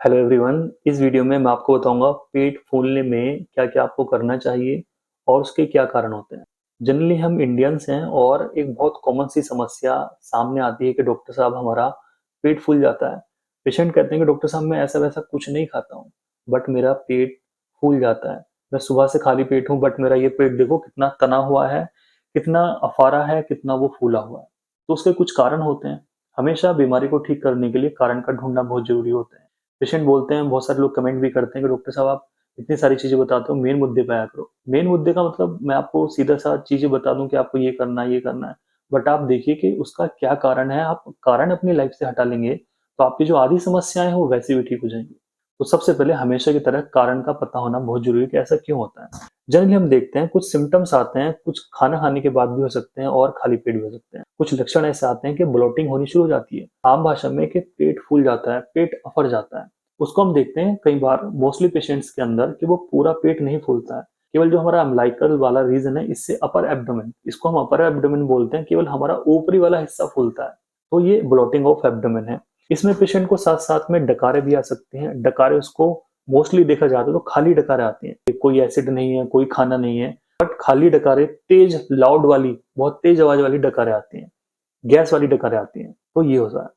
Hello everyone. इस video में मैं आपको बताऊंगा पेट फूलने में क्या क्या आपको करना चाहिए और उसके क्या कारण होते हैं। जनरली हम इंडियंस हैं और एक बहुत कॉमन सी समस्या सामने आती है कि डॉक्टर साहब हमारा पेट फूल जाता है। पेशेंट कहते हैं कि डॉक्टर साहब मैं ऐसा वैसा कुछ नहीं खाता हूँ बट मेरा पेट फूल जाता है। मैं सुबह से खाली पेट हूँ बट मेरा ये पेट देखो कितना तना हुआ है, कितना अफारा है, कितना वो फूला हुआ है। तो उसके कुछ कारण होते हैं। हमेशा बीमारी को ठीक करने के लिए कारण का ढूंढना बहुत जरूरी होता है। पेशेंट बोलते हैं, बहुत सारे लोग कमेंट भी करते हैं कि डॉक्टर साहब आप इतनी सारी चीजें बताते हो, मेन मुद्दे पे आया करो। मेन मुद्दे का मतलब मैं आपको सीधा सा चीजें बता दूं कि आपको ये करना है ये करना है, बट आप देखिए कि उसका क्या कारण है। आप कारण अपनी लाइफ से हटा लेंगे तो आपकी जो आधी समस्याएं हैं वो वैसे भी ठीक हो जाएंगी। तो सबसे पहले हमेशा की तरह कारण का पता होना बहुत जरूरी है कि ऐसा क्यों होता है। जनरली हम देखते हैं कुछ सिम्टम्स आते हैं, कुछ खाना खाने के बाद भी हो सकते हैं और खाली पेट भी हो सकते हैं। कुछ लक्षण ऐसे आते हैं कि ब्लोटिंग होनी शुरू हो जाती है, आम भाषा में कि पेट फूल जाता है, पेट अफर जाता है। उसको हम देखते हैं कई बार मोस्टली पेशेंट्स के अंदर कि वो पूरा पेट नहीं फूलता है। केवल जो हमारा अम्बिलिकल वाला रीजन है, इससे अपर एब्डोमेन, इसको हम अपर एब्डोमेन बोलते हैं, केवल हमारा ऊपरी वाला हिस्सा फूलता है। तो ये ब्लोटिंग ऑफ एब्डोमेन है। इसमें पेशेंट को साथ साथ में डकारे भी आ सकते हैं। डकारे उसको मोस्टली देखा जाता है तो खाली डकारे आती हैं, कोई एसिड नहीं है, कोई खाना नहीं है, बट खाली डकारे, तेज लाउड वाली, बहुत तेज आवाज वाली डकारे आती हैं, गैस वाली डकारे आती हैं। तो ये होता है।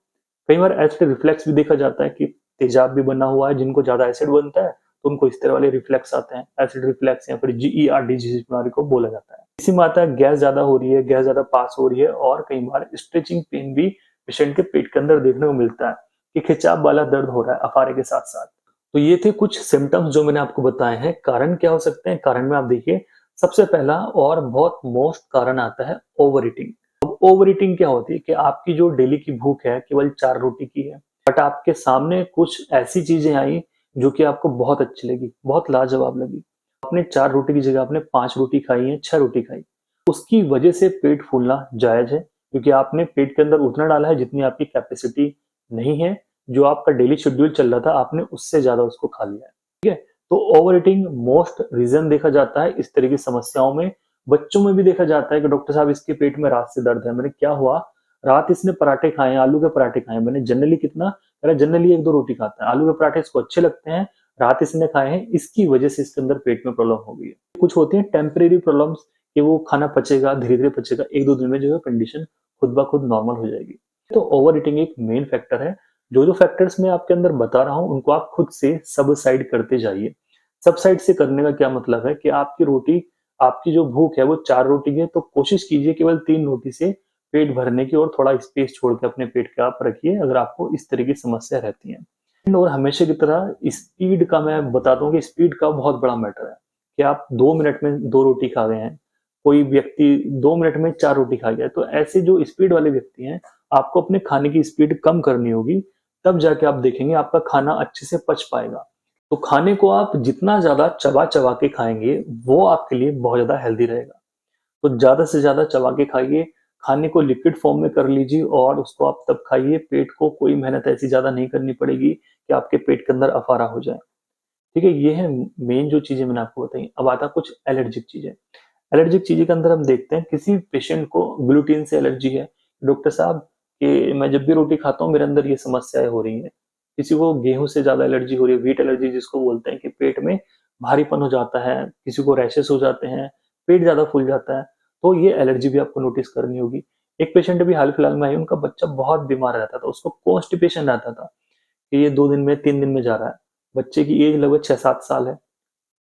कई बार एसिड रिफ्लेक्स भी देखा जाता है कि तेजाब भी बना हुआ है, जिनको ज्यादा एसिड बनता है तो उनको इस तरह वाले रिफ्लेक्स आते हैं, एसिड रिफ्लेक्स या फिर जीईआरडी जिस बीमारी को बोला जाता है। इसी में आता है गैस ज्यादा हो रही है, गैस ज्यादा पास हो रही है, और कई बार स्ट्रेचिंग पेन भी पेशेंट के पेट के अंदर देखने को मिलता है कि खिंचाव वाला दर्द हो रहा है अफारे के साथ साथ। तो ये थे कुछ सिम्टम्स जो मैंने आपको बताए हैं। कारण क्या हो सकते हैं? कारण में आप देखिए, सबसे पहला और बहुत मोस्ट कारण आता है ओवर ईटिंग। अब ओवर ईटिंग क्या होती है कि आपकी जो डेली की भूख है केवल 4 रोटी की है, बट आपके सामने कुछ ऐसी चीजें आई जो कि आपको बहुत अच्छी लगी, बहुत लाजवाब लगी। आपने 4 रोटी की जगह आपने 5 रोटी खाई है, 6 रोटी खाई। उसकी वजह से पेट फूलना जायज है, क्योंकि आपने पेट के अंदर उतना डाला है जितनी आपकी कैपेसिटी नहीं है। जो आपका डेली शेड्यूल चल रहा था आपने उससे ज्यादा उसको खा लिया है। ठीक है। तो ओवर ईटिंग मोस्ट रीजन देखा जाता है इस तरह की समस्याओं में। बच्चों में भी देखा जाता है कि डॉक्टर साहब इसके पेट में रात से दर्द है। मैंने क्या हुआ, रात इसने पराठे खाए, आलू के पराठे खाए। मैंने जनरली कितना, मेरा जनरली 1-2 रोटी खाता है, आलू के पराठे इसको अच्छे लगते हैं, रात इसने खाए हैं, इसकी वजह से इसके अंदर पेट में प्रॉब्लम हो गई है। कुछ होती है टेम्परेरी प्रॉब्लम्स कि वो खाना पचेगा, धीरे धीरे पचेगा, 1-2 दिन में जो है कंडीशन खुद ब खुद नॉर्मल हो जाएगी। तो ओवर ईटिंग एक मेन फैक्टर है। जो जो फैक्टर्स मैं आपके अंदर बता रहा हूँ उनको आप खुद से सबसाइड करते जाइए। सबसाइड से करने का क्या मतलब है कि आपकी रोटी, आपकी जो भूख है वो 4 रोटी की है, तो कोशिश कीजिए केवल 3 रोटी से पेट भरने की, और थोड़ा स्पेस छोड़ के अपने पेट के आप रखिए अगर आपको इस तरह की समस्या रहती है। और हमेशा की तरह स्पीड का मैं बताता हूँ कि स्पीड का बहुत बड़ा मैटर है कि आप 2 मिनट में 2 रोटी खा गए हैं, कोई व्यक्ति 2 मिनट में 4 रोटी खा गया। तो ऐसे जो स्पीड वाले व्यक्ति हैं, आपको अपने खाने की स्पीड कम करनी होगी, तब जाके आप देखेंगे आपका खाना अच्छे से पच पाएगा। तो खाने को आप जितना ज्यादा चबा चबा के खाएंगे वो आपके लिए बहुत ज्यादा हेल्दी रहेगा। तो ज्यादा से ज्यादा चबा के खाइए, खाने को लिक्विड फॉर्म में कर लीजिए और उसको आप तब खाइए। पेट को कोई मेहनत ऐसी ज्यादा नहीं करनी पड़ेगी कि आपके पेट के अंदर अफारा हो जाए। ठीक है, ये है मेन जो चीजें मैंने आपको बताई। अब आता कुछ एलर्जिक चीजें। एलर्जिक चीजें के अंदर हम देखते हैं किसी पेशेंट को ग्लूटीन से एलर्जी है, डॉक्टर साहब कि मैं जब भी रोटी खाता हूँ मेरे अंदर ये समस्याएं हो रही हैं। किसी को गेहूं से ज्यादा एलर्जी हो रही है, व्हीट एलर्जी जिसको बोलते हैं, कि पेट में भारीपन हो जाता है, किसी को रैशेस हो जाते हैं, पेट ज्यादा फूल जाता है। तो ये एलर्जी भी आपको नोटिस करनी होगी। एक पेशेंट भी हाल फिलहाल में आई, उनका बच्चा बहुत बीमार रहता था, उसको कॉन्स्टिपेशन रहता था कि ये 2 दिन में 3 दिन में जा रहा है। बच्चे की एज लगभग 6-7 साल है।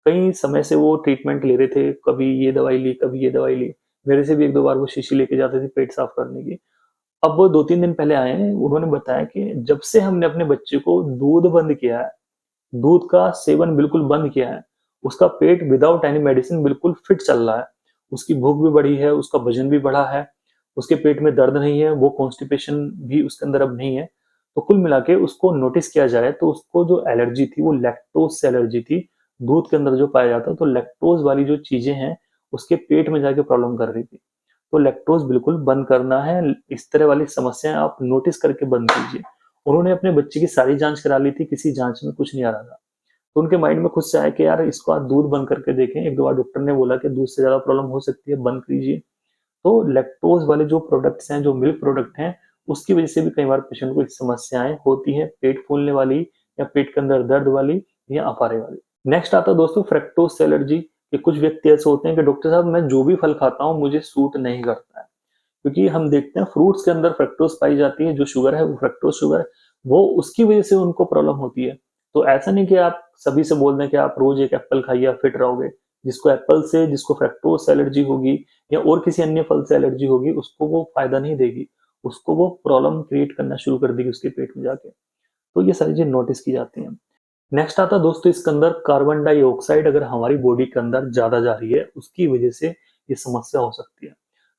कई समय से वो ट्रीटमेंट ले रहे थे, कभी ये दवाई ली, कभी ये दवाई ली। मेरे से भी 1-2 बार वो शीशी लेके जाते थे पेट साफ करने की। अब वो 2-3 दिन पहले आए हैं, उन्होंने बताया कि जब से हमने अपने बच्चे को दूध बंद किया है, दूध का सेवन बिल्कुल बंद किया है, उसका पेट विदाउट एनी मेडिसिन बिल्कुल फिट चल रहा है। उसकी भूख भी बढ़ी है, उसका वजन भी बढ़ा है, उसके पेट में दर्द नहीं है, वो कॉन्स्टिपेशन भी उसके अंदर अब नहीं है। तो कुल मिला के उसको नोटिस किया जाए तो उसको जो एलर्जी थी वो लैक्टोज से एलर्जी थी। दूध के अंदर जो पाया जाता है, तो लैक्टोज वाली जो चीजें हैं उसके पेट में जाके प्रॉब्लम कर रही थी। तो लैक्टोज बिल्कुल बंद करना है। इस तरह वाली समस्याएं आप नोटिस करके बंद कीजिए। उन्होंने अपने बच्चे की सारी जांच करा ली थी, किसी जांच में कुछ नहीं आ रहा था। तो उनके माइंड में खुद से आया कि यार इसको आप दूध बंद करके देखें। 1-2 बार डॉक्टर ने बोला कि दूध से ज्यादा प्रॉब्लम हो सकती है, बंद कीजिए। तो लैक्टोज वाले जो प्रोडक्ट्स हैं, जो मिल्क प्रोडक्ट हैं, उसकी वजह से भी कई बार पेशेंट को समस्याएं होती हैं, पेट फूलने वाली, या पेट के अंदर दर्द वाली या अफारे वाली। नेक्स्ट आता है दोस्तों फ्रक्टोज एलर्जी, कि कुछ व्यक्ति ऐसे होते हैं कि डॉक्टर साहब मैं जो भी फल खाता हूँ मुझे सूट नहीं करता है, क्योंकि हम देखते हैं फ्रूट्स के अंदर फ्रक्टोज पाई जाती है, जो शुगर है वो फ्रक्टोज शुगर है, वो उसकी वजह से उनको प्रॉब्लम होती है। तो ऐसा नहीं कि आप सभी से बोल दें कि आप रोज एक एप्पल खाइए आप फिट रहोगे। जिसको एप्पल से, जिसको फ्रक्टोज से एलर्जी होगी या और किसी अन्य फल से एलर्जी होगी, उसको वो फायदा नहीं देगी, उसको वो प्रॉब्लम क्रिएट करना शुरू कर देगी उसके पेट में जाके। तो ये सारी चीजें नोटिस की जाती हैं। नेक्स्ट आता है दोस्तों इसके अंदर कार्बन डाइऑक्साइड, अगर हमारी बॉडी के अंदर ज्यादा जा रही है उसकी वजह से ये समस्या हो सकती है।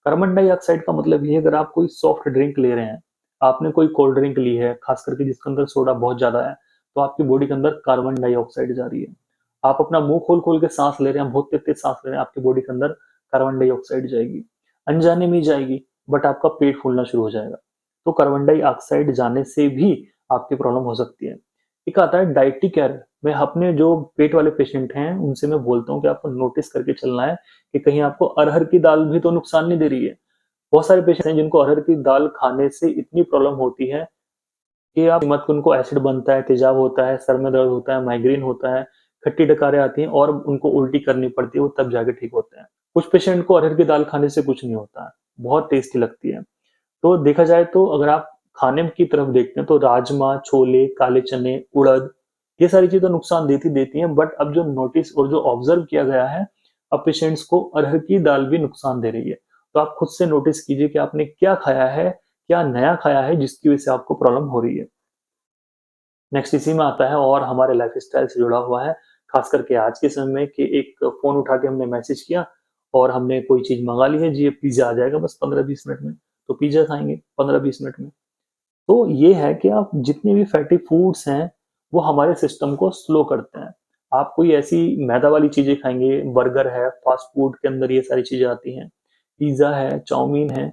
कार्बन डाइऑक्साइड का मतलब ये है, अगर आप कोई सॉफ्ट ड्रिंक ले रहे हैं, आपने कोई कोल्ड ड्रिंक ली है, खास करके जिसके अंदर सोडा बहुत ज्यादा है, तो आपकी बॉडी के अंदर कार्बन डाइऑक्साइड जा रही है। आप अपना मुंह खोल खोल के सांस ले रहे हैं, बहुत तेज तेज सांस ले रहे हैं, आपकी बॉडी के अंदर कार्बन डाइऑक्साइड जाएगी, अनजाने में ही जाएगी, बट आपका पेट फूलना शुरू हो जाएगा। तो कार्बन डाइऑक्साइड जाने से भी आपकी प्रॉब्लम हो सकती है। एक आता है डाइटिक एरर। मैं अपने जो पेट वाले पेशेंट हैं उनसे मैं बोलता हूँ कि आपको नोटिस करके चलना है कि कहीं आपको अरहर की दाल भी तो नुकसान नहीं दे रही है। बहुत सारे पेशेंट हैं जिनको अरहर की दाल खाने से इतनी प्रॉब्लम होती है कि आप मत, उनको एसिड बनता है, तेजाब होता है, सर में दर्द होता है, माइग्रेन होता है, खट्टी डकारें आती हैं और उनको उल्टी करनी पड़ती है, वो तब जाके ठीक होते हैं। कुछ पेशेंट को अरहर की दाल खाने से कुछ नहीं होता है, बहुत टेस्टी लगती है। तो देखा जाए तो अगर आप खाने की तरफ देखते हैं तो राजमा, छोले, काले चने, उड़द, ये सारी चीजें नुकसान देती देती हैं, बट अब जो नोटिस और जो ऑब्जर्व किया गया है, अब पेशेंट्स को अरहर की दाल भी नुकसान दे रही है। तो आप खुद से नोटिस कीजिए कि आपने क्या खाया है, क्या नया खाया है जिसकी वजह से आपको प्रॉब्लम हो रही है। नेक्स्ट इसी में आता है और हमारे लाइफस्टाइल से जुड़ा हुआ है, खास करके आज के समय में, कि एक फोन उठा के हमने मैसेज किया और हमने कोई चीज मंगा ली है, जी ये पिज्जा आ जाएगा बस 15-20 मिनट में, तो पिज्जा खाएंगे 15-20 मिनट में। तो ये है कि आप जितने भी फैटी फूड्स हैं वो हमारे सिस्टम को स्लो करते हैं। आप कोई ऐसी मैदा वाली चीजें खाएंगे, बर्गर है, फास्ट फूड के अंदर ये सारी चीजें आती हैं, पिज्जा है, चाउमीन है,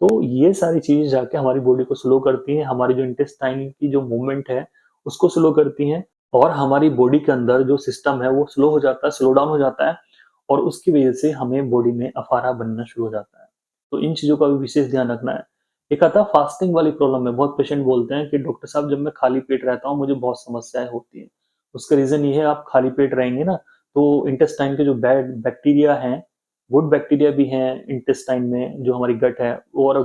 तो ये सारी चीजें जाके हमारी बॉडी को स्लो करती हैं, हमारी जो इंटेस्टाइन की जो मूवमेंट है उसको स्लो करती हैं, और हमारी बॉडी के अंदर जो सिस्टम है वो स्लो हो जाता है, स्लो डाउन हो जाता है, और उसकी वजह से हमें बॉडी में अफारा बनना शुरू हो जाता है। तो इन चीजों का भी विशेष ध्यान रखना है। एक आता है फास्टिंग वाली प्रॉब्लम में, बहुत पेशेंट बोलते हैं कि डॉक्टर साहब जब मैं खाली पेट रहता हूँ मुझे बहुत समस्याएं होती हैं। उसका रीजन ये है, आप खाली पेट रहेंगे ना तो इंटेस्टाइन के जो बैड बैक्टीरिया हैं, गुड बैक्टीरिया भी हैं इंटेस्टाइन में जो हमारी गट है, और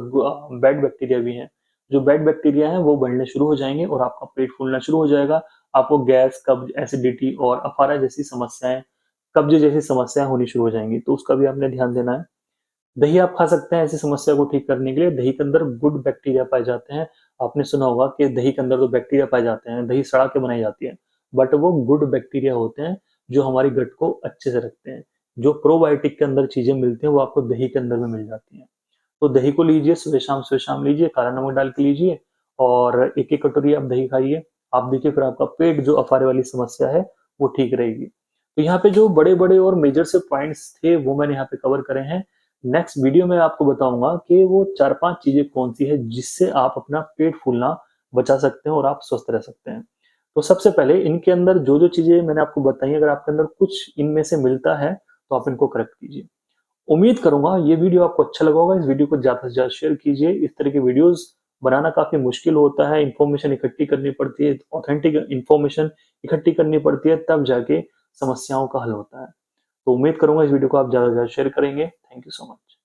बैड बैक्टीरिया भी हैं। जो बैड बैक्टीरिया हैं वो बढ़ने शुरू हो जाएंगे और आपका पेट फूलना शुरू हो जाएगा। आपको गैस, कब्ज, एसिडिटी और अफारा जैसी समस्याएं, कब्ज जैसी समस्याएं होनी शुरू हो जाएंगी, तो उसका भी आपने ध्यान देना है। दही आप खा सकते हैं ऐसी समस्या को ठीक करने के लिए। दही के अंदर गुड बैक्टीरिया पाए जाते हैं। आपने सुना होगा कि दही के अंदर तो बैक्टीरिया पाए जाते हैं, दही सड़ा के बनाई जाती है, बट वो गुड बैक्टीरिया होते हैं जो हमारी गट को अच्छे से रखते हैं। जो प्रोबायोटिक के अंदर चीजें मिलती हैं वो आपको दही के अंदर में मिल जाती हैं। तो दही को लीजिए, सुबह शाम लीजिए, काला नमक डाल के लीजिए, और एक एक कटोरी आप दही खाइए। आप देखिए फिर आपका पेट, जो अफारे वाली समस्या है, वो ठीक रहेगी। तो यहाँ पे जो बड़े बड़े और मेजर से पॉइंट्स थे वो मैंने यहाँ पे कवर करे हैं। नेक्स्ट वीडियो में आपको बताऊंगा कि वो 4-5 चीजें कौन सी है जिससे आप अपना पेट फूलना बचा सकते हैं और आप स्वस्थ रह सकते हैं। तो सबसे पहले इनके अंदर जो जो चीजें मैंने आपको बताई, अगर आपके अंदर कुछ इनमें से मिलता है तो आप इनको करेक्ट कीजिए। उम्मीद करूंगा ये वीडियो आपको अच्छा लगा होगा। इस वीडियो को ज्यादा से ज्यादा शेयर कीजिए। इस तरह के वीडियोस बनाना काफी मुश्किल होता है, इन्फॉर्मेशन इकट्ठी करनी पड़ती है, ऑथेंटिक इन्फॉर्मेशन इकट्ठी करनी पड़ती है, तब जाके समस्याओं का हल होता है। तो उम्मीद करूंगा इस वीडियो को आप ज्यादा से ज्यादा शेयर करेंगे। Thank you so much.